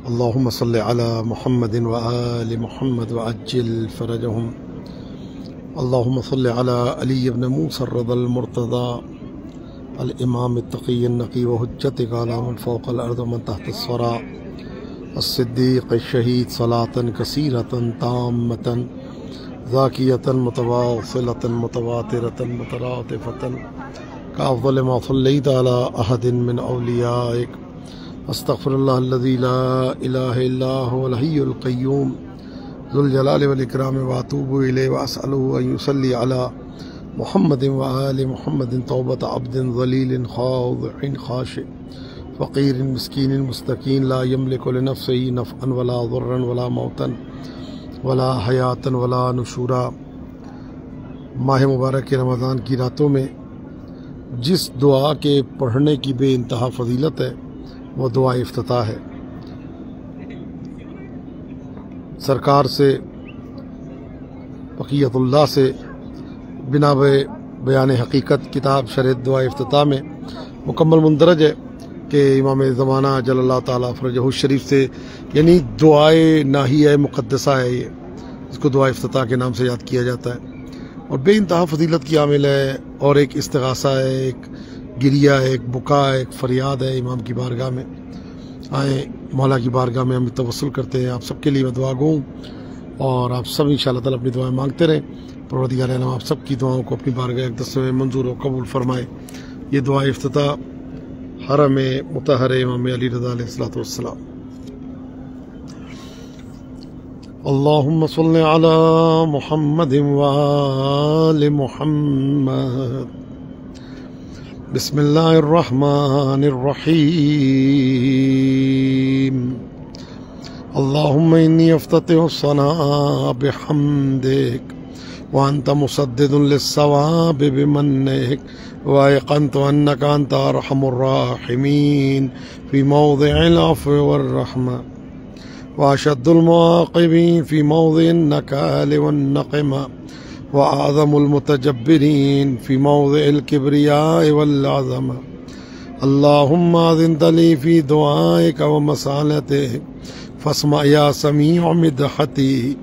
اللهم صل على محمد وآل محمد وعجل فرجهم. اللهم صل على علي بن موسى الرضا المرتضى الإمام التقي النقي وحجتك على من فوق الأرض ومن تحت الثرى الصديق الشهيد صلاة كثيرة تامة زاكية متواصلة متواترة مترادفة كأفضل ما صليت على أحد من أوليائك. استغفر الله الذي لا إله إلا هو الحي القيوم ذو الجلال والإكرام وأتوب إليه وأسأله أن يصلي على محمد وآل محمد توبة عبد ذليل خاضع خاشع فقير مسكين مستكين لا يملك لنفسه نفعا ولا ضرا ولا موتا ولا حیاتا ولا نشورا. ماہ مبارک رمضان کی راتوں میں جس دعا کے پڑھنے کی بے انتہا فضیلت ہے وہ دعا افتتاح ہے. سرکار سے بقیت اللہ سے بنا بیان حقیقت کتاب شرح دعا افتتاح میں مکمل مندرج ہے کہ امام زمانہ جل اللہ تعالیٰ فرجہ الشریف سے، یعنی دعائے ناہیہ مقدسہ ہے یہ، اس کو دعا افتتاح کے نام سے یاد کیا جاتا ہے اور بے انتہا فضیلت کی عامل ہے، اور ایک استغاثہ ہے، ایک گریہ ہے، ایک بکا ہے، ایک فریاد ہے امام کی بارگاہ میں. آئیں مولا کی بارگاہ میں ہم توسل کرتے ہیں. آپ سب کے لیے میں دعا گو ہوں اور آپ سب انشاءاللہ تعالیٰ اپنی دعائیں مانگتے رہیں. پروردگار عالم آپ سب کی دعاؤں کو اپنی بارگاہ اقدس میں منظور و قبول فرمائے. یہ دعا افتتاح حرم مطہر امام علی رضا علیہ الصلوۃ والسلام. اللہم صل علی محمد وآل محمد. بسم اللہ الرحمن الرحیم. اللہم انی افتتح الصلاة بحمدک وانت مسدد للثواب بمنک وایقنت انک انت ارحم الراحمین فی موضع العفو والرحمہ واشد المعاقبین فی موضع النکال والنقمہ وأعظم المتجبرين في موضع الكبرياء والعظمة. اللهم أذنت لي في دعائك ومسالتك فاسمع يا سميع مدحتي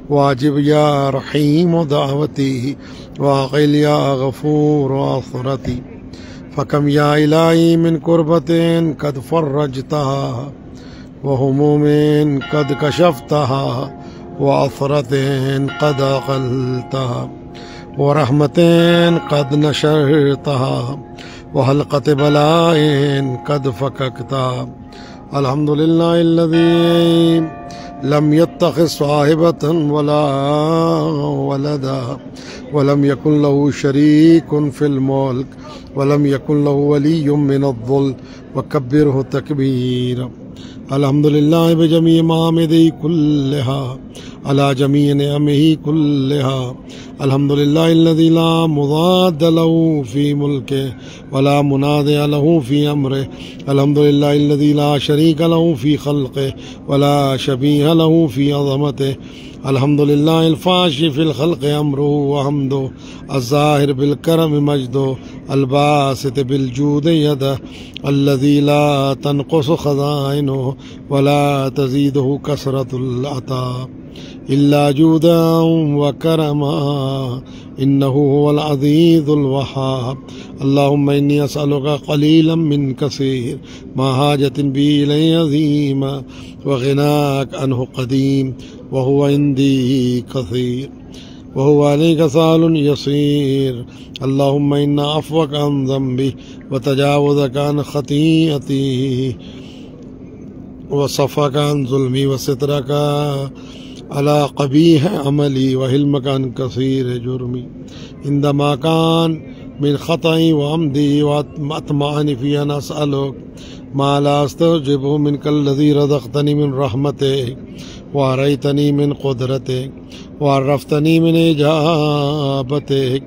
واجب يا رحيم دعوتي واقل يا غفور عثرتي. فكم يا إلهي من كربة قد فرجتها وهموم قد كشفتها وعثرة قد أقلتها ورحمة قد نشرتها وحلقة بلاء قد فككتها. الحمد لله الذي لم يتخذ صاحبة ولا ولدا ولم يكن له شريك في الملك ولم يكن له ولي من الذل وكبره تكبيرا. الحمد لله بجميع محامده كلها على جميع نعمه كلها. الحمد لله الذي لا مضاد له في ملكه ولا منازع له في أمره. الحمد لله الذي لا شريك له في خلقه ولا شبيه له في عظمته. الحمد لله الفاشي في الخلق أمره وحمده الظاهر بالكرم مجده الباسط بالجود يده الذي لا تنقص خزائنه ولا تزيده كثرة العطاء إلا جودا وكرما إنه هو العزيز الوهاب. اللهم إني أسألك قليلا من كثير ما حاجة بي إلي عظيما وغناك عنه قديم وهو عندي كثير وهو عليك سهل يسير. اللهم إن عفوك عن ذنبي وتجاوزك عن خطيئتي وصفك عن ظلمي وسترك على قبيح عملي وحلمك عن كثير جرمي عندما كان من خطئي وعمدي وأطمعني في أن أسألك ما لا أستوجبه منك الذي رزقتني من رحمتك وأريتني من قدرتك وعرفتني من إجابتك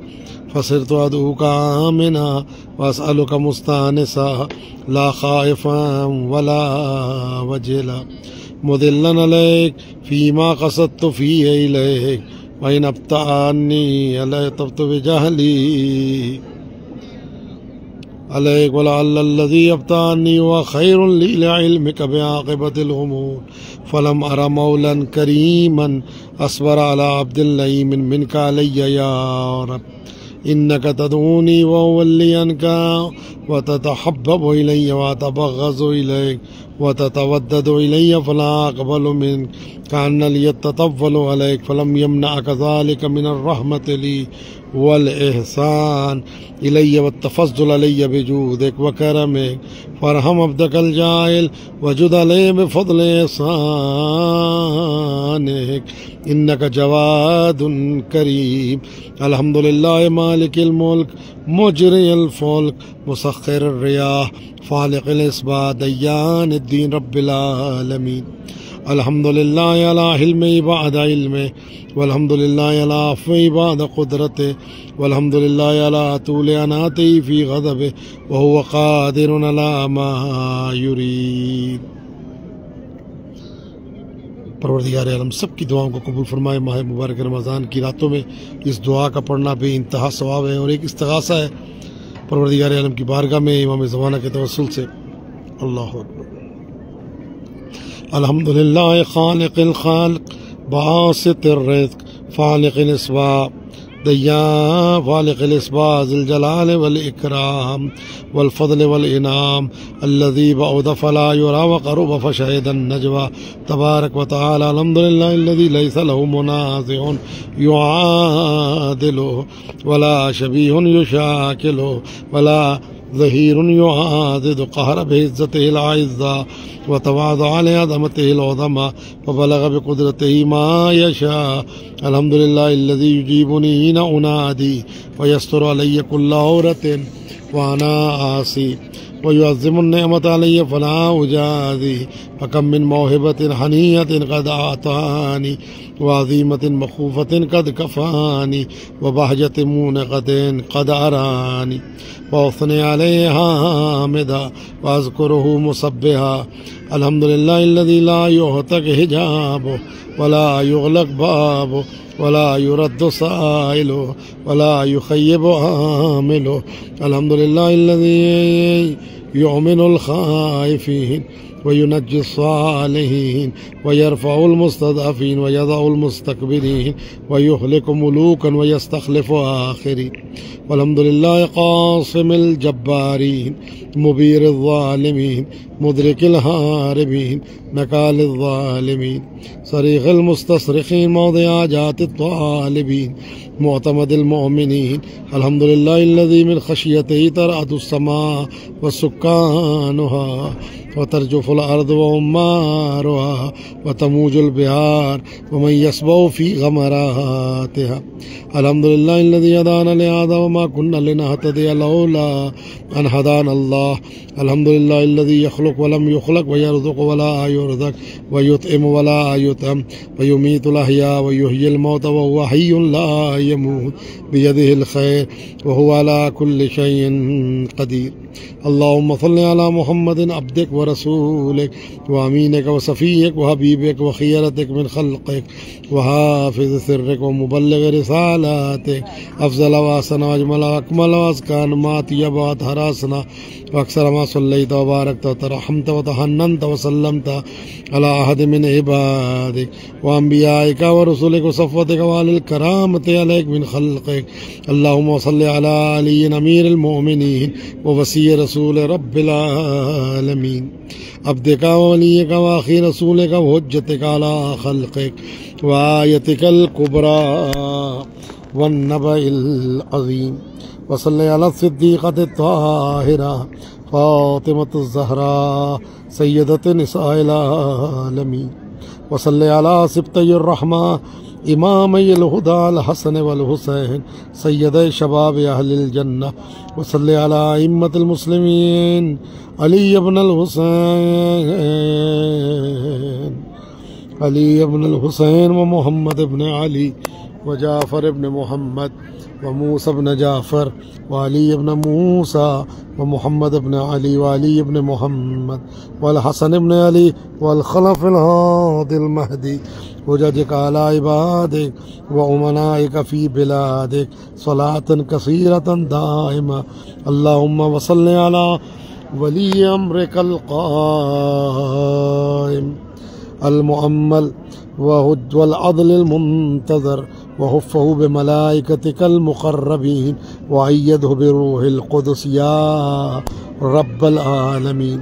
فصرت أدعوك آمنا وأسألك مستانسا لا خائفا ولا وجلا مذلا عليك فيما قصدت فيه إليك وإن أبطأ عني ألا يطبت بجهلي عليك ولعل الذي أبطأني وخير لي لعلمك بعاقبة الأمور فلم أر مولا كريما أصبر على عبد اللئيم منك علي يا رب إنك تدعوني وأولي عنك وتتحبب إلي وأتبغض إليك وتتودد إلي فلا أقبل منك كأن لي التطفل عليك فلم يمنعك ذلك من الرحمة لي والإحسان إلي والتفضل علي بجودك وكرمك فارحم عبدك الجاهل وجد عليه بفضل إحسانك إنك جواد كريم الحمد لله مالك الملك مجري الفلك مسخر الرياح فالق الإصباح ديان الدين رب العالمين الحمد لله على حلمه بعد علمه والحمد لله على عفوه بعد قدرته والحمد لله على طول عناته في غضبه وهو قادر على ما يريد. پروردگار عالم سب کی دعاؤں کو قبول فرمائے. ماہ مبارک رمضان کی راتوں میں اس دعا کا پڑھنا بے انتہا ثواب ہے اور ایک استغاثہ ہے پروردگار عالم کی بارگاہ میں امام زمانہ کے توسل سے. اللہ اکبر. الحمدللہ خالق الخالق باسط الرزق فالق الاسباب ديان فالق الإسباء ذي الجلال والإكرام والفضل والإنعام الذي بعد فلا يرى وقرب فشهد النجوى تبارك وتعالى. الحمد لله الذي ليس له منازع يعادله ولا شبيه يشاكله ولا ظهير يعاضد قهر بعزته العزة وتواضع لعظمته العظمى وبلغ بقدرته ما يشاء. الحمد لله الذي يجيبني حين أنادي ويستر علي كل عورة وأنا عاصي ويعظم النعمة علي فلا أجازي. فكم من موهبة حنية قد أعطاني وعظيمة مخوفة قد كفاني وبهجة مونقة قد أراني وأثني عليها حامدا وأذكره مسبحا. الحمد لله الذي لا يهتك حجابه ولا يغلق بابه ولا يرد سائله ولا يخيب عامله. الحمد لله الذي يؤمن الخائفين وينجي الصالحين ويرفع المستضعفين ويضع المستكبرين ويهلك ملوكا ويستخلف آخرين. والحمد لله قاصم الجبارين مبير الظالمين مدرك الهاربين نكال الظالمين صريخ المستصرخين موضع حاجات الطالبين معتمد المؤمنين. الحمد لله الذي من خشيته ترعد السماء وسكانها وترجف الأرض وعمارها وتموج البحار ومن يسبح في غمراتها. الحمد لله الذي هدانا لهذا وما كنا لنهتدي لولا أن هدانا الله. الحمد لله الذي يخلق ولم يخلق ويرزق ولا يرزق ويطعم ولا يطعم ويميت الأحياء ويحيي الموت وهو حي لا يموت بيده الخير وهو على كل شيء قدير. اللهم صل على محمد عبدك ورسولك وأمينك وصفيك وحبيبك وخيرتك من خلقك وحافظ سرك ومبلغ رسالاتك أفضل وأحسن وأجمل وأكمل وأزكى ما أطيب وأطهر أسنى وأكثر ما صليت وباركت وترحمت وتحننت وسلمت على أحد من عبادك وأنبيائك ورسلك وصفوتك وآل الكرامة عليك من خلقك. اللهم صل على علي أمير المؤمنين ووصي رسول رب العالمين عبدك ووليك وأخي رسولك وحجتك على خلقك وآيتك الكبرى والنبأ العظيم. وصل على الصديقة الطاهرة فاطمة الزهراء سيدة نساء العالمين. وصل على سبطي الرحمة إمامي الهدى الحسن والحسين سيدي شباب أهل الجنة. وصل على أئمة المسلمين علي بن الحسين ومحمد بن علي وجعفر بن محمد وموسى بن جعفر وعلي بن موسى ومحمد بن علي وعلي بن محمد والحسن بن علي والخلف الهادي المهدي وجدك على عبادك وأمنائك في بلادك صلاة كثيرة دائمة. اللهم وصل على ولي أمرك القائم المؤمل والعدل المنتظر وحفه بملائكتك المقربين وأيده بروح القدس يا رب العالمين.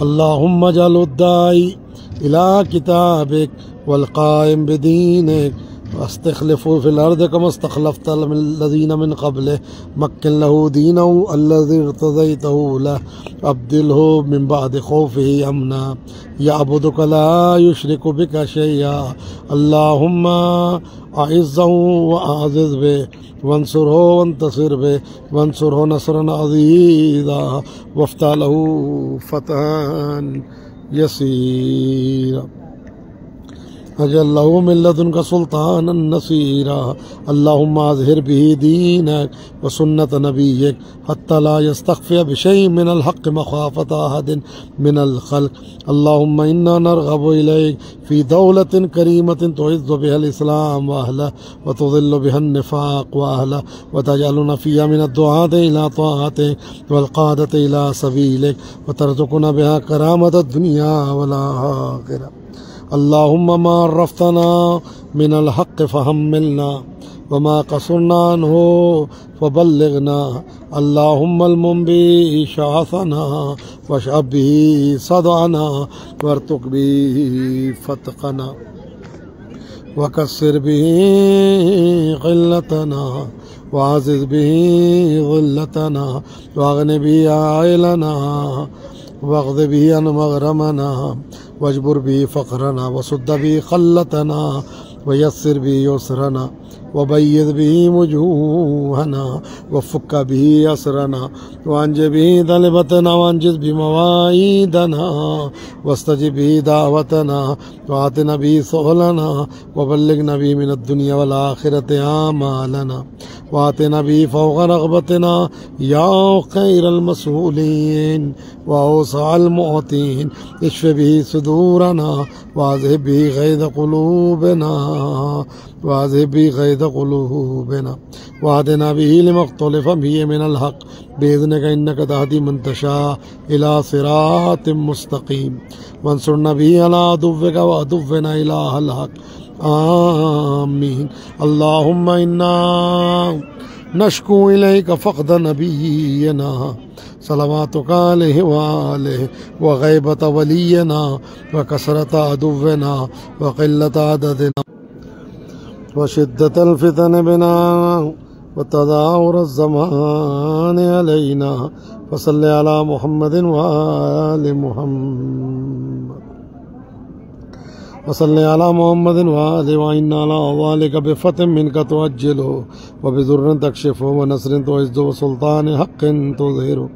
اللهم اجعل الداعي إلى كتابك والقائم بدينك واستخلفه في الأرض كما استخلفت الذين من قبله. مكن له دينه الذي ارتضيته له أبدله من بعد خوفه أمنا يعبدك لا يشرك بك شيئا. اللهم أعزه وأعزز به وانصره وانتصر به وانصره نصرا عزيزا وافتح له فتحا يسيرا اجعل له من لدنك سلطانا نصيرا. اللهم اظهر به دينك وسنة نبيك حتى لا يستخفي بشيء من الحق مخافة أحد من الخلق. اللهم إنا نرغب إليك في دولة كريمة تعز بها الإسلام وأهله وتضل بها النفاق وأهله وتجعلنا فيها من الدعاة إلى طاعتك والقادة إلى سبيلك وترزقنا بها كرامة الدنيا والآخرة. اللهم ما عرفتنا من الحق فحملنا وما قصرنا عنه فبلغنا. اللهم المن به شعثنا واشعب به صدعنا وارتق به فتقنا وكسر به قلتنا وعزز به ظلتنا واغن به عائلنا واغض به عن مغرمنا واجبر به فقرنا وسد به خلتنا ويسر به يسرنا وبيض به وجوهنا وفك به أسرنا وأنج به ذلبتنا وأنجز بمواعيدنا واستجب به دعوتنا وآتنا به سؤلنا وبلغنا به من الدنيا والآخرة آمالنا وآتنا به فوق رغبتنا يا خير المسؤولين وأوسع المعطين. اشف به صدورنا وأذهب به غيظ قلوبنا وهدنا به لما اختلف به من الحق بإذنك إنك تهدي من تشاء إلى صراط مستقيم. وانصرنا به على عدوك وعدونا إله الحق. آمين. اللهم إنا نشكو إليك فقد نبينا صلواتك عليه وآله وغيبة ولينا وكثرة عدونا وقلة عددنا وشدة الفتن بنا وتداور الزمان علينا. فصل على محمد وآل محمد وصل على محمد وآله وإنا على ذلك بفتح منك تعجله وبذر تكشفه ونصر تعزه وسلطان حق تظهره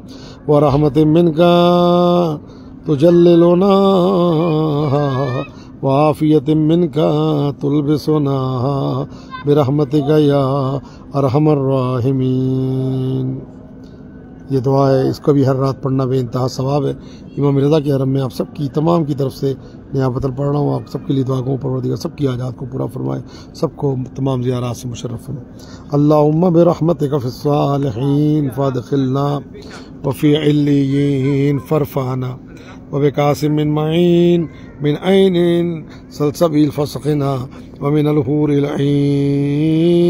ورحمة منك تجللنا وعافية منك تلبسنا برحمتك يا أرحم الراحمين. یہ دعا ہے، اس کو بھی ہر رات پڑھنا بے انتہا ثواب ہے. امام رضا کے حرم میں آپ سب کی تمام کی طرف سے نیابت پڑھ رہا ہوں. آپ سب کے لیے دعا کروں پروردگار سب کی حاجات کو پورا فرمائے، سب کو تمام زیارات سے مشرف فرمائے. اللہم برحمتک فی الصالحین فادخلنا وفی علیین فارفعنا وبقاسم من معین من عین سلسبیل فسقنا ومن الحور العین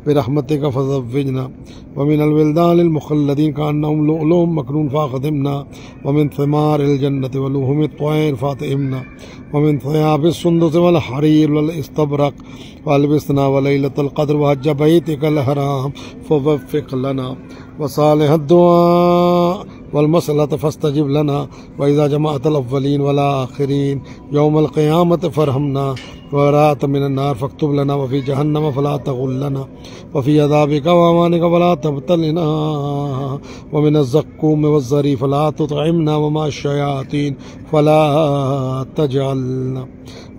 برحمتک فزوجنا ومن الولدان المخلدین کانہم لؤلؤ مکنون فاخدمنا ومن ثمار الجنة ولحوم الطیر فاطعمنا ومن ثياب السندس والحرير والاستبرق والبسنا وليلة القدر وحج بيتك الحرام فوفق لنا وصالح الدعاء والمسألة فاستجب لنا وإذا جمعت الأولين والآخرين يوم القيامة فارحمنا وبراءة من النار فاكتب لنا وفي جهنم فلا تغلنا وفي عذابك وأمانك فلا تبتلنا ومن الزقوم والزري فلا تطعمنا ومع الشياطين فلا تجعلنا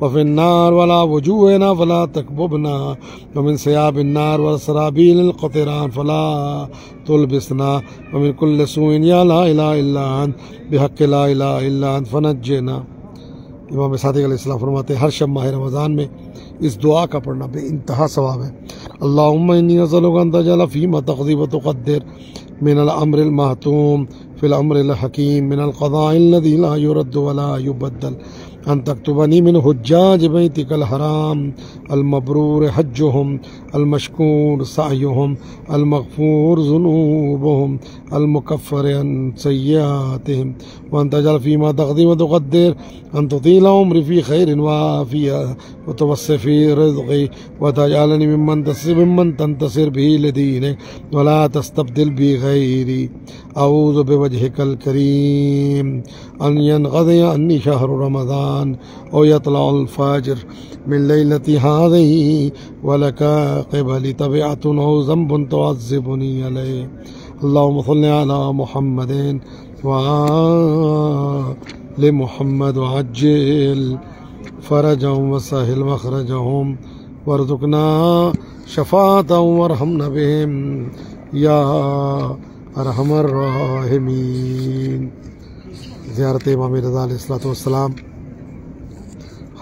وفي النار ولا وجوهنا فلا تكببنا ومن ثياب النار وسرابيل القطران فلا تلبسنا ومن كل سوء يا لا إله إلا أنت بحق لا إله إلا أنت فنجنا۔ امام صادق علیہ السلام فرماتے ہیں ہر شب ماہ رمضان میں اس دعا کا پڑھنا بے انتہا ثواب ہے۔ اللہم انی اسألک ان تجعل فیما تقضی وتقدر من الامر المحتوم فی الامر الحکیم من القضاء الذی لا يرد ولا يبدل ان تكتبني من حجاج بيتك الحرام المبرور حجهم المشكور سعيهم المغفور ذنوبهم المكفر عن سيئاتهم وأن تجعل فيما تقضي وتقدر أن تطيل عمري في خير وعافية وتوسع في رزقي وتجعلني ممن تنتصر به لدينك ولا تستبدل بي غيري أعوذ بوجهك الكريم أن ينقضي عني شهر رمضان أو يطلع الفجر من ليلة هذه ولك قبل تبعة أو ذنب تعذبني عليه اللهم صل على محمد وآل محمد وعجل فرجهم وسهل مخرجهم وارزقنا شفاعتهم وارحمنا بهم يا ارحم الراحمین۔ زیارت امام رضا علیہ السلام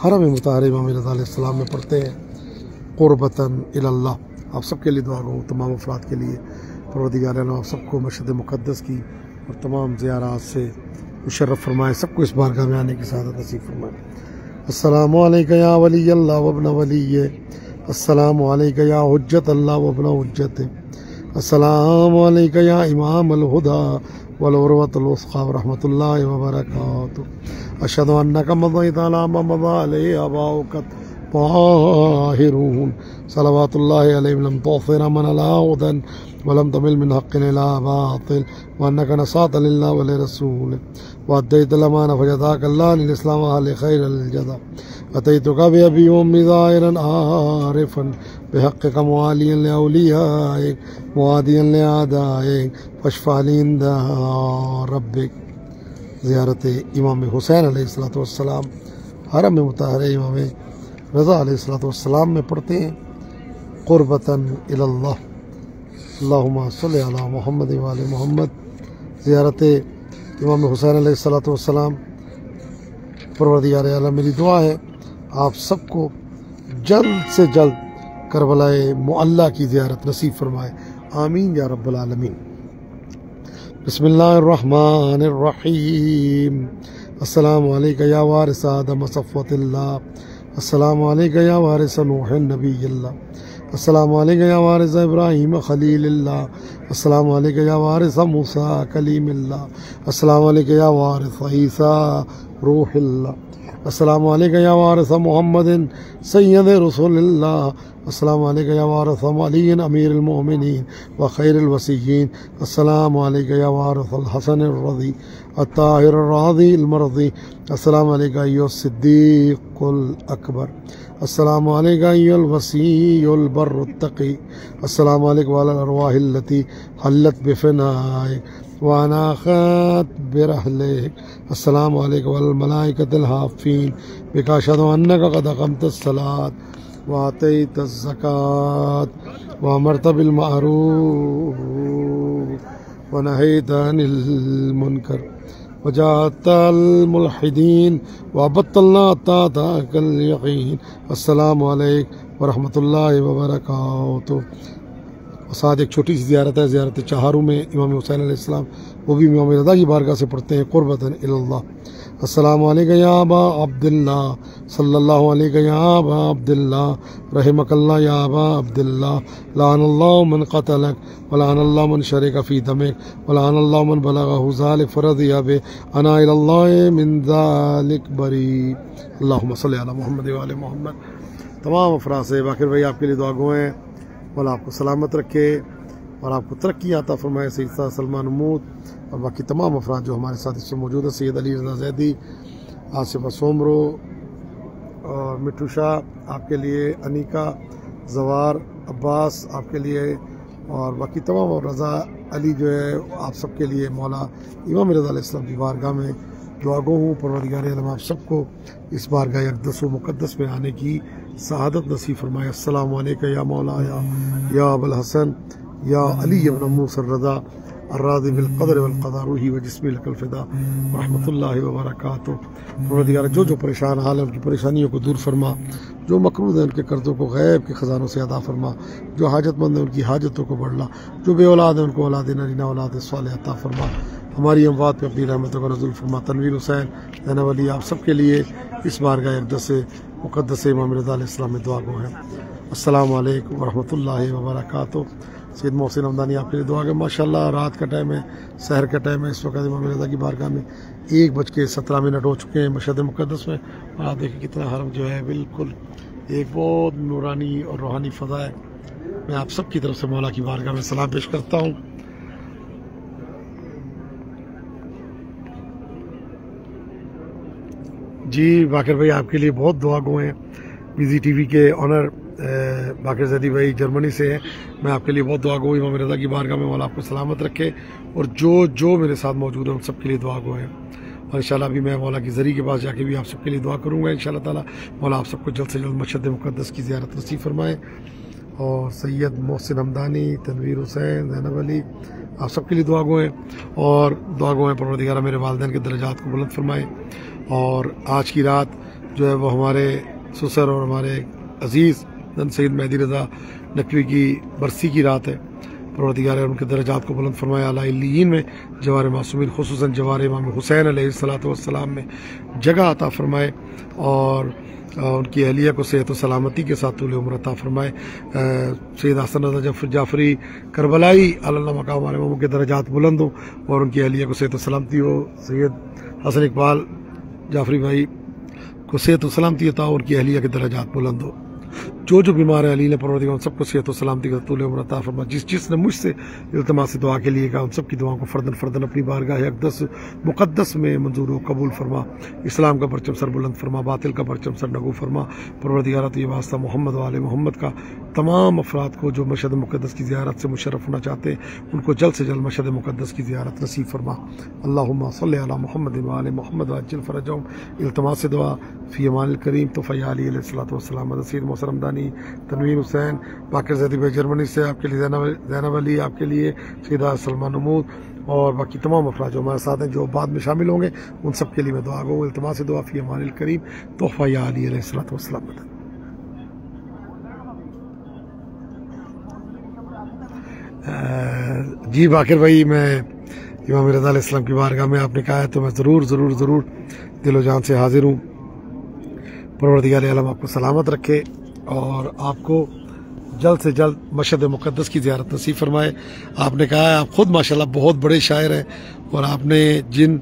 حرم مطہر امام رضا علیہ السلام میں پڑھتے ہیں قربتاً الی اللہ۔ آپ سب کے لیے دعا گو، تمام افراد کے لیے پروردگار عالم آپ سب کو مسجد مقدس کی اور تمام زیارات سے مشرف فرمائے، سب کو اس بارگاہ میں آنے کی سعادت نصیب فرمائے۔ السلام علیکم یا ولی اللہ وابن ولی، السلام علیکم یا حجت اللہ وابن حجت، السلام علیکم یا امام الہدی والعروۃ الوثقی ورحمۃ اللہ وبرکاتہ۔ اشہد انک مضیت علی ما مضی علیہ آباؤک الطاہرون صلوات اللہ علیہم لم تعثر من علی ہدی ولم تمل من حق الی باطل وانک نصحت للہ ولرسولہ وادیت الامانہ فجزاک اللہ للاسلام اہل خیر الجزا۔ أتيتك بأبي وأمي ظاهرا عارفا بحقك مواليا لأوليائك معاديا لأعدائك فاشفع لي عند ربك۔ زیارت امام حسین علیہ السلام حرم مطہر امام رضا علیہ السلام میں پڑھتے ہیں قربتاً الی اللہ۔ اللہم صلی علی محمد وآل محمد۔ زیارت امام حسین علیہ السلام، پروردگار عالم میری دعا ہے آپ سب کو جلد سے جلد کربلائے معلیٰ کی زیارت نصیب فرمائے، آمین یا رب العالمین۔ بسم اللہ الرحمن الرحیم۔ السلام علیکم یا وارث آدم صفوت اللہ، السلام علیکم یا وارث نوح نبی اللہ، السلام علیکم یا وارث ابراہیم خلیل اللہ، السلام علیکم یا وارث موسیٰ کلیم اللہ، السلام علیکم یا وارث عیسیٰ روح اللہ، السلام علیکم یا وارث محمد سید رسول اللہ، السلام علیکم یا وارث علی امیر المؤمنین وخیر الوصیین، السلام علیکم یا وارث الحسن الرضی الطاہر الراضی المرضی، السلام علیکم ایھا الصدیق الاکبر، السلام علیکم ایھا الوصی البر التقی، السلام علیکم وعلی الارواح التی حلت بفنائک واناخت برحلک، السلام علیکم والملائکۃ الحافین بک اشہد انک قد اقمت الصلاۃ وآتیت الزکاۃ وامرت بالمعروف ونہیت عن المنکر وجاہدت الملحدین وعبدت اللہ حتی اتاک الیقین، السلام علیکم ورحمۃ اللہ وبرکاتہ۔ ساتھ ایک چھوٹی سی زیارت ہے، زیارت چہاروں میں امام حسین علیہ السلام، وہ بھی امام رضا کی بارگاہ سے پڑھتے ہیں قربتاً الی اللہ۔ السلام علیکم یا ابا عبداللہ صلی اللہ علیہ یا ابا عبداللہ رحمک اللہ یا ابا عبداللہ، لعن اللہ من قتلک ولعن اللہ من شرک فی دمک ولعن اللہ من بلغہ ذلک فرضی بہ انا الی اللہ من ذلک بری۔ اللہم صلی علی محمد وآل محمد۔ تمام افراد سے باقر بھائی آپ کے لیے دعا گو ہیں، مولا آپ کو سلامت رکھے، اور آپ کو ترقی عطا فرمائے۔ سید سلمان محمود اور باقی تمام افراد جو ہمارے ساتھ اس سے موجود ہیں، سید علی رضا زیدی، آصف سومرو اور مٹھو شاہ آپ کے لیے، انیکا، زوار، عباس آپ کے لیے، اور باقی تمام، اور رضا علی جو ہے آپ سب کے لیے مولا امام رضا علیہ السلام کی بارگاہ میں دعا گو ہوں۔ پروردگار عالم آپ سب کو اس بارگاہ اقدس و مقدس میں آنے کی سعادت نصیب فرمائے۔ السلام علیکم یا مولا یا ابو الحسن یا علی ابن موسی الرضا الراضی بالقدر والقضاء، روحی و جسمی لک الفدا ورحمۃ اللہ وبرکاتہ۔ پروردگار جو پریشان حال ہے ان کی پریشانیوں کو دور فرما، جو مقروض ہیں ان کے قرضوں کو غیب کے خزانوں سے ادا فرما، جو حاجت مند ہیں ان کی حاجتوں کو بڑھلا، جو بے اولاد ہیں ان کو اولاد نرینہ اولاد صالح عطا فرما۔ ہماری اموات پہ اپنی رحمتوں کا نزول فرما۔ تنویر حسین، زینب علی آپ سب کے لیے اس بارگاہ اقدس مقدس امام رضا علیہ السلام میں دعا گو ہیں۔ السلام علیکم ورحمۃ اللہ وبرکاتہ۔ سید محسن حمدانی آپ کے لیے دعا گے۔ ماشاءاللہ رات کا ٹائم ہے، سحر کا ٹائم ہے، اس وقت امام رضا کی بارگاہ میں 1:17 ہو چکے ہیں مشہد مقدس میں، اور آپ دیکھیں کتنا حرم جو ہے بالکل ایک بہت نورانی اور روحانی فضا ہے۔ میں آپ سب کی طرف سے مولا کی بارگاہ میں سلام پیش کرتا ہوں۔ جی باقر بھائی آپ کے لیے بہت دعا گو ہیں۔ بیزی ٹی وی کے آنر باقر زیدی بھائی جرمنی سے ہیں، میں آپ کے لیے بہت دعا گو۔ امام رضا کی بارگاہ میں مولا آپ کو سلامت رکھے، اور جو میرے ساتھ موجود ہیں ان سب کے لیے دعا گو ہیں۔ اور انشاءاللہ ابھی میں مولا کی ذریعے کے پاس جا کے بھی آپ سب کے لیے دعا کروں گا انشاءاللہ تعالیٰ۔ مولا آپ سب کو جلد سے جلد مشہد مقدس کی زیارت نصیب فرمائے۔ اور سید محسن حمدانی، تنویر حسین، زینب علی آپ سب کے لیے دعا گو ہیں، اور دعا گو ہیں پروردگار میرے والدین کے درجات کو بلند فرمائے۔ اور آج کی رات جو ہے وہ ہمارے سسر اور ہمارے عزیز سید مہدی رضا نقوی کی برسی کی رات ہے۔ پروردگار ان کے درجات کو بلند فرمائے، اعلیٰ علیین میں جوار معصومین خصوصاً جوار امام حسین علیہ السلام میں جگہ عطا فرمائے، اور ان کی اہلیہ کو صحت و سلامتی کے ساتھ طول عمر عطا فرمائے۔ سید حسن رضا جعفری کربلائی اللہ مقام ہمارے اماموں کے درجات بلند ہوں، اور ان کی اہلیہ کو صحت و سلامتی ہو۔ سید حسن اقبال جعفری بھائی کو صحت و سلامتی عطا ہو، ان کی اہلیہ کے درجات بلند ہو۔ جو بیمار ہیں علی نے پروردگار ان سب کو صحت و سلامتی کا طول عمر عطا فرما۔ جس نے مجھ سے التماس دعا کے لیے کہا ان سب کی دعاؤں کو فردن فردن اپنی بارگاہ اقدس مقدس میں منظور و قبول فرما۔ اسلام کا پرچم سر بلند فرما، باطل کا پرچم سر نگو فرما۔ پروردگار تو یہ واسطہ محمد و آل محمد کا تمام افراد کو جو مشہد مقدس کی زیارت سے مشرف ہونا چاہتے ہیں ان کو جلد سے جلد مشہد مقدس کی زیارت نصیب فرما۔ اللہم صلی علی محمد و آل محمد وعجل فرجہم۔ التماس دعا فی امان الکریم طفیل علی علیہ السلام، سید محسن حمدانی، تنویر حسین، باقر زیدی بھائی جرمنی سے آپ کے لیے، زینب علی آپ کے لیے، سیدہ سلمان محمود، اور باقی تمام افراد جو ہمارے ساتھ ہیں جو بعد میں شامل ہوں گے ان سب کے لیے میں دعا گو۔ التماس دعا فی امان الکریم تحفہ یا علی علیہ السلام۔ جی باقر بھائی میں امام رضا علیہ السلام کی بارگاہ میں آپ نے کہا ہے تو میں ضرور دل و جان سے حاضر ہوں۔ پروردگار عالم آپ کو سلامت رکھے، اور آپ کو جلد سے جلد مشہد مقدس کی زیارت نصیب فرمائے۔ آپ نے کہا ہے آپ خود ماشاءاللہ بہت بڑے شاعر ہیں، اور آپ نے جن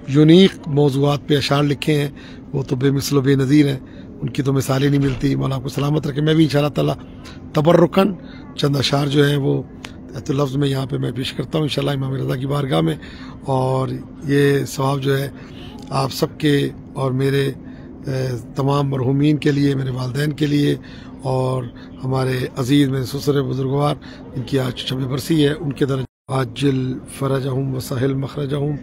یونیک موضوعات پہ اشعار لکھے ہیں وہ تو بے مثل و بے نظیر ہیں، ان کی تو مثالیں نہیں ملتی۔ مولا آپ کو سلامت رکھے۔ میں بھی انشاءاللہ تعالیٰ تبرکاً چند اشعار جو ہیں وہ تو لفظ میں یہاں پہ میں پیش کرتا ہوں انشاءاللہ امام رضا کی بارگاہ میں، اور یہ ثواب جو ہے آپ سب کے اور میرے تمام مرحومین کے لیے، میرے والدین کے لیے، اور ہمارے عزیز میرے سسر بزرگوار ان کی آج شب برسی ہے، ان کے درجات عاجل فرجہم وسہل مخرجہم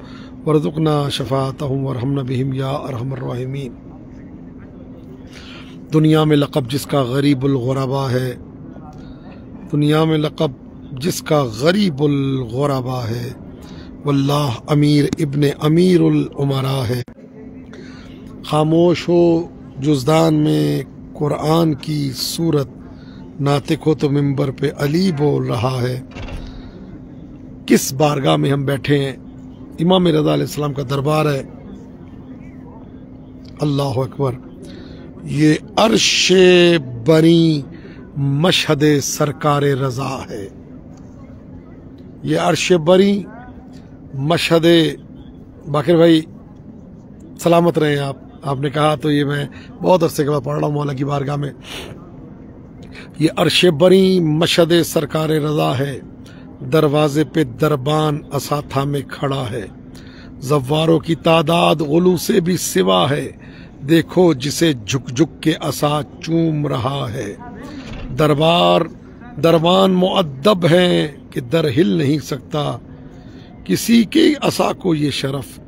ورزقنا شفاعتہم ورحمنا بہم یا ارحم الراحمین۔ دنیا میں لقب جس کا غریب الغربا ہے، دنیا میں لقب جس کا غریب الغربا ہے، واللہ امیر ابن امیر العمراء ہے۔ خاموش ہو جزدان میں قرآن کی صورت، ناطق ہو تو منبر پہ علی بول رہا ہے۔ کس بارگاہ میں ہم بیٹھے ہیں؟ امام رضا علیہ السلام کا دربار ہے۔ اللہ اکبر۔ یہ عرش بری مشہد سرکار رضا ہے، یہ عرش بری مشہد۔ باقر بھائی سلامت رہیں آپ نے کہا تو یہ میں بہت عرصے کے بعد پڑھ رہا ہوں مولا کی بارگاہ میں۔ یہ عرش بری مشہد سرکار رضا ہے، دروازے پہ دربان عصا تھامے کھڑا ہے، زواروں کی تعداد غلو سے بھی سوا ہے، دیکھو جسے جھک جھک کے عصا چوم رہا ہے۔ دربان مؤدب ہیں کہ در ہل نہیں سکتا، کسی کے عصا کو یہ شرف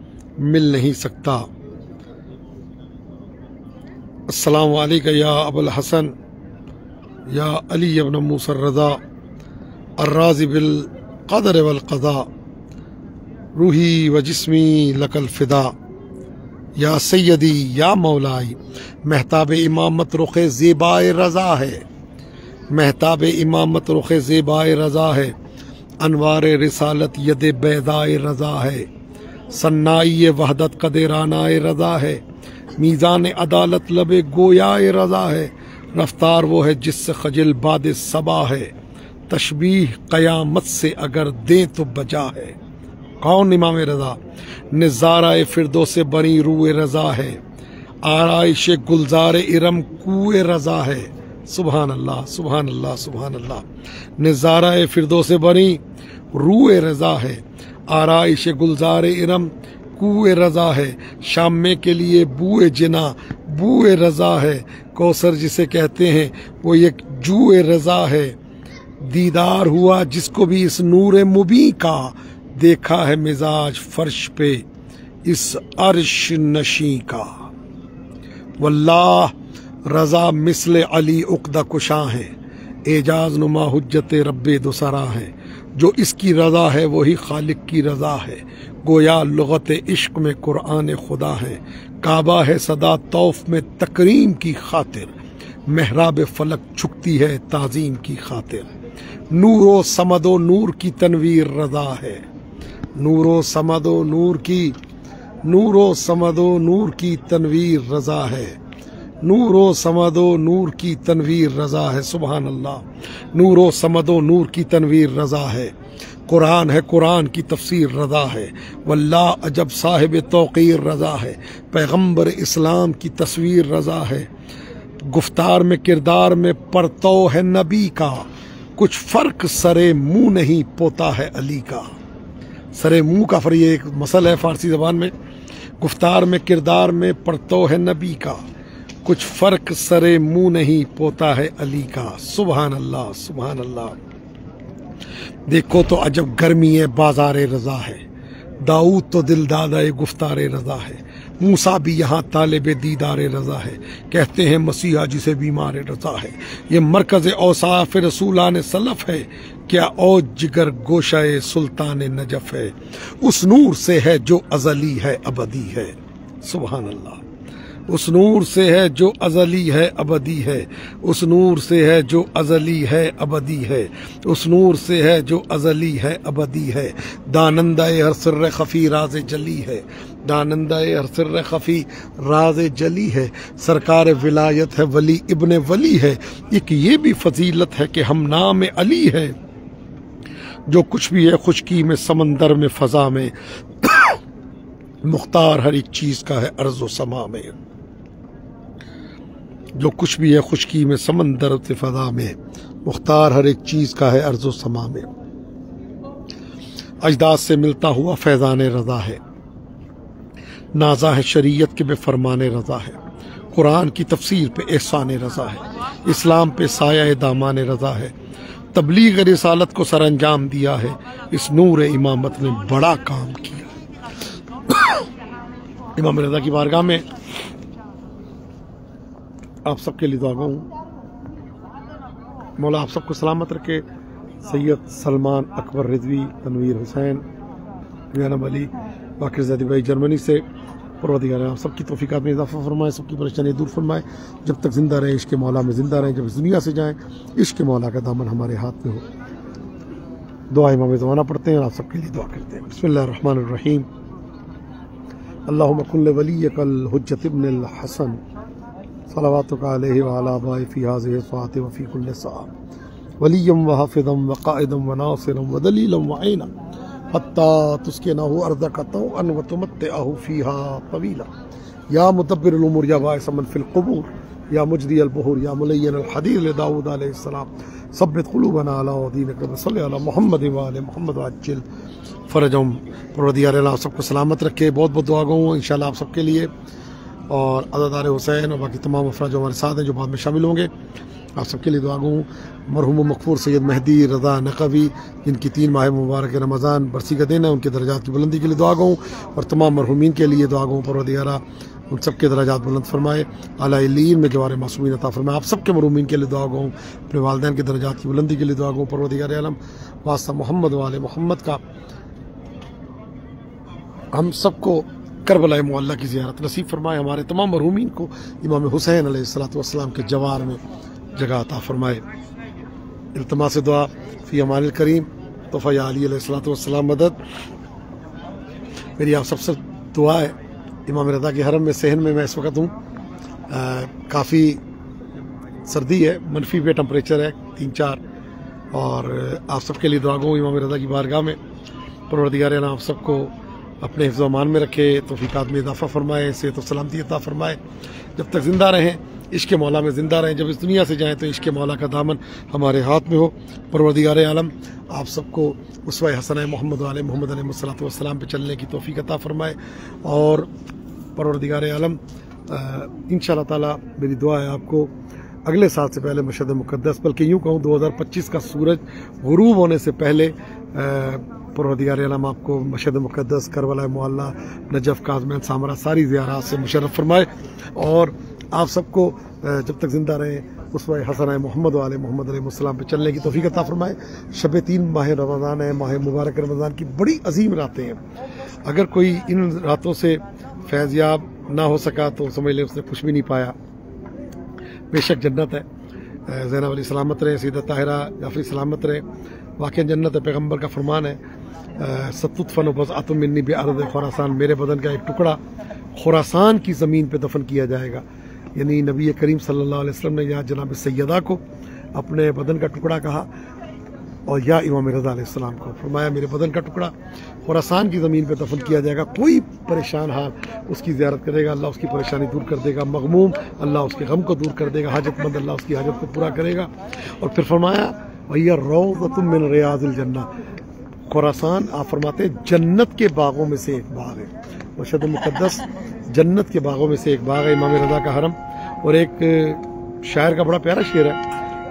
مل نہیں سکتا۔ السلام علیکم یا ابو الحسن یا علی ابن موسیٰ الرضا الراضی بالقدر والقضاء، روحی و جسمی لک الفدا، یا سیدی یا مولائی۔ مہتاب امامت رخ زیبائے رضا ہے، مہتاب امامت رخ زیبائے رضا ہے، انوار رسالت ید بیضائے رضا ہے، سنائی وحدت قدرانائے رضا ہے، میزان عدالت لب گویائے رضا ہے، رفتار وہ ہے جس سے خجل باد صبا ہے، تشبیہ قیامت سے اگر دیں تو بجا ہے۔ کون امام رضا؟ نظارہ فردوس بنی روئے رضا ہے، آرائش گلزار ارم کوئے رضا ہے۔ سبحان اللہ سبحان اللہ سبحان اللہ۔ نظارہ فردوس بنی روئے رضا ہے، آرائش گلزار ارم کوئے رضا ہے، شامے کے لیے بوئے جنا بوئے رضا ہے، کوثر جسے کہتے ہیں وہ ایک جوئے رضا ہے، دیدار ہوا جس کو بھی اس نور مبیں کا، دیکھا ہے مزاج فرش پہ اس عرش نشیں کا۔ واللہ رضا مثل علی عقدہ کشاں ہے، اعجاز نما حجت رب دوسرا ہے، جو اس کی رضا ہے وہی خالق کی رضا ہے، گویا لغت عشق میں قرآن خدا ہے، کعبہ ہے صدا طوف میں تکریم کی خاطر، محراب فلک جھکتی ہے تعظیم کی خاطر، نور و صمد و نور کی تنویر رضا ہے، نور و صمد و نور کی تنویر رضا ہے، نور و صمد و نور کی تنویر رضا ہے۔ سبحان اللہ۔ نور و صمد و نور کی تنویر رضا ہے، قرآن ہے قرآن کی تفسیر رضا ہے، واللہ عجب صاحب توقیر رضا ہے، پیغمبر اسلام کی تصویر رضا ہے، گفتار میں کردار میں پرتو ہے نبی کا، کچھ فرق سرے منہ نہیں پوتا ہے علی کا۔ سرے منہ کا فرق، یہ ایک مسئلہ ہے فارسی زبان میں، گفتار میں کردار میں پرتو ہے نبی کا، کچھ فرق سرے منہ نہیں پوتا ہے علی کا۔ سبحان اللہ سبحان اللہ۔ دیکھو تو عجب گرمی ہے بازار رضا ہے، داؤد تو دل دادہ گفتار رضا ہے، موسیٰ بھی یہاں طالب دیدار رضا ہے، کہتے ہیں مسیحا جسے بیمار رضا ہے، یہ مرکز اوصاف رسولان سلف ہے، کیا اوج جگر گوشہ سلطان نجف ہے، اس نور سے ہے جو ازلی ہے ابدی ہے۔ سبحان اللہ۔ اس نور سے ہے جو ازلی ہے ابدی ہے، اس نور سے ہے جو ازلی ہے ابدی ہے، اس نور سے ہے جو ازلی ہے ابدی ہے، دانندہ ہر سر خفی راز جلی ہے، دانندہ ہر سر خفی راز جلی ہے، سرکار ولایت ہے ولی ابن ولی ہے، ایک یہ بھی فضیلت ہے کہ ہم نام علی ہے، جو کچھ بھی ہے خشکی میں سمندر میں فضا میں، مختار ہر ایک چیز کا ہے ارض و سما میں، جو کچھ بھی ہے خشکی میں سمندر سے فضا میں، مختار ہر ایک چیز کا ہے ارض و سما میں، اجداد سے ملتا ہوا فیضان رضا ہے، نازا ہے شریعت کے بے فرمان رضا ہے، قرآن کی تفسیر پہ احسان رضا ہے، اسلام پہ سایہ دامان رضا ہے، تبلیغ رسالت کو سر انجام دیا ہے، اس نور امامت نے بڑا کام کیا۔ امام رضا کی بارگاہ میں آپ سب کے لیے دعا گو ہوں، مولا آپ سب کو سلامت رکھے، سید سلمان اکبر رضوی، تنویر حسین، زینب علی، باقر زیدی بھائی جرمنی سے، پروردگار آپ سب کی توفیقات میں اضافہ فرمائے، سب کی پریشانیاں دور فرمائے، جب تک زندہ رہیں عشق مولا میں زندہ رہیں، جب اس دنیا سے جائیں عشق مولا کا دامن ہمارے ہاتھ میں ہو۔ دعا امام زمانہ پڑھتے ہیں اور آپ سب کے لیے دعا کرتے ہیں۔ بسم اللہ الرحمن الرحیم۔ اللہم کن لولیک الحجۃ ابن الحسن صلواتک علیہ وعلی آبائہ فی ہذہ الساعۃ وفی کل ساعۃ ولیا وحافظا وقائدا وناصرا ودلیلا وعینا حتی تسکنہ ارضک طوعا وتمتعہ فیہا طویلا، یا مدبر الامور یا باعث من فی القبور، یا مجدی البحور یا ملین الحدید لداؤد علیہ السلام ثبت قلوبنا علی دینک صلی علی محمد وآل محمد وعجل فرجہم۔ پروردگار اللہ آپ سب کو سلامت رکھے۔ بہت بہت دعا گو ہوں انشاءاللہ آپ سب کے لیے، اور عزادار حسین اور باقی تمام افراد جو ہمارے ساتھ ہیں جو بعد میں شامل ہوں گے، آپ سب کے لیے دعا گو ہوں۔ مرحوم و مغفور سید مہدی رضا نقوی جن کی 3 ماہ مبارک رمضان برسی کا دن ہے، ان کے درجات کی بلندی کے لیے دعا گو ہوں، اور تمام مرحومین کے لیے دعا گو ہوں پروردگارہ ان سب کے درجات بلند فرمائے، اعلیٰ علیین میں جوار معصومین عطا فرمائے۔ آپ سب کے مرحومین کے لیے دعا گو ہوں، اپنے والدین کے درجات کی بلندی کے لیے دعا گو ہوں۔ پروردگار عالم واسطہ محمد وآل محمد کا ہم سب کو کربلا معلیٰ کی زیارت نصیب فرمائے، ہمارے تمام مرحومین کو امام حسین علیہ السلام کے جوار میں جگہ عطا فرمائے۔ التماس دعا فی امان الکریم تحفہ یا علی علیہ السلام مدد۔ میری آپ سب سے دعا ہے، امام رضا کے حرم میں صحن میں اس وقت ہوں، کافی سردی ہے، منفی پہ ٹمپریچر ہے 3-4، اور آپ سب کے لیے دعا گو امام رضا کی بارگاہ میں پروردگار العالم آپ سب کو اپنے حفظ و امان میں رکھے، توفیقات میں اضافہ فرمائے، صحت و سلامتی عطا فرمائے، جب تک زندہ رہیں عشق مولا میں زندہ رہیں، جب اس دنیا سے جائیں تو عشق مولا کا دامن ہمارے ہاتھ میں ہو۔ پروردگار عالم آپ سب کو اسوہ حسنہ محمد و آل محمد علیہ السلام پہ چلنے کی توفیق عطا فرمائے، اور پروردگار عالم انشاءاللہ تعالی میری دعا ہے آپ کو اگلے سال سے پہلے مشہد مقدس، بلکہ یوں کہوں 2025 کا سورج غروب ہونے سے پہلے پروردگار عالم آپ کو مشہد مقدس، کربلا معلیٰ، نجف، کاظمین، سامرا ساری زیارات سے مشرف فرمائے، اور آپ سب کو جب تک زندہ رہیں اسوہ حسنہ محمد و آل محمد علیہ السلام پہ چلنے کی توفیق عطا فرمائے۔ شب 3 ماہ رمضان ہے، ماہ مبارک رمضان کی بڑی عظیم راتیں ہیں، اگر کوئی ان راتوں سے فیض یاب نہ ہو سکا تو سمجھ لیں اس نے کچھ بھی نہیں پایا۔ بے شک جنت ہے، زینب علی سلامت رہے، سیدہ طاہرہ جعفری سلامت رہے، واقعی جنت ہے، پیغمبر کا فرمان ہے ستدفن بضعۃ منی بارض خراسان، میرے بدن کا ایک ٹکڑا خراسان کی زمین پہ دفن کیا جائے گا، یعنی نبی کریم صلی اللہ علیہ وسلم نے یہاں جناب سیدہ کو اپنے بدن کا ٹکڑا کہا، اور یا امام رضا علیہ السلام کو فرمایا میرے بدن کا ٹکڑا خراسان کی زمین پہ دفن کیا جائے گا، کوئی پریشان حال اس کی زیارت کرے گا اللہ اس کی پریشانی دور کر دے گا، مغموم اللہ اس کے غم کو دور کر دے گا، حاجت مند اللہ اس کی حاجت کو پورا کرے گا۔ اور پھر فرمایا وَهِيَ رَوْضَةٌ مِّن رِيَاضِ الْجَنَّةِ، خراسان آپ فرماتے ہیں جنت کے باغوں میں سے ایک باغ ہے، مشہد مقدس جنت کے باغوں میں سے ایک باغ ہے امام رضا کا حرم۔ اور ایک شاعر کا بڑا پیارا شعر ہے،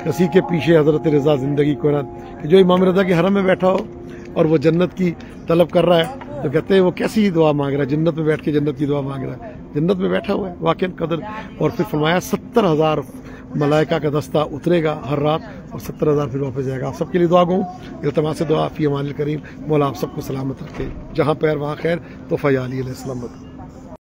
کسی کے پیچھے حضرت رضا زندگی کو نہ، کہ جو امام رضا کے حرم میں بیٹھا ہو اور وہ جنت کی طلب کر رہا ہے تو کہتے ہیں وہ کیسی دعا مانگ رہا ہے، جنت میں بیٹھ کے جنت کی دعا مانگ رہا ہے، جنت میں بیٹھا ہوا ہے واقعی قدر۔ اور پھر فرمایا 70,000 ملائکہ کا دستہ اترے گا ہر رات، اور 70,000 پھر واپس جائے گا۔ آپ سب کے لیے دعا گو، التماس دعا فی امان الکریم، مولا آپ سب کو سلامت رکھے، جہاں پیر وہاں خیر، تحفہ یا علی علیہ السلام۔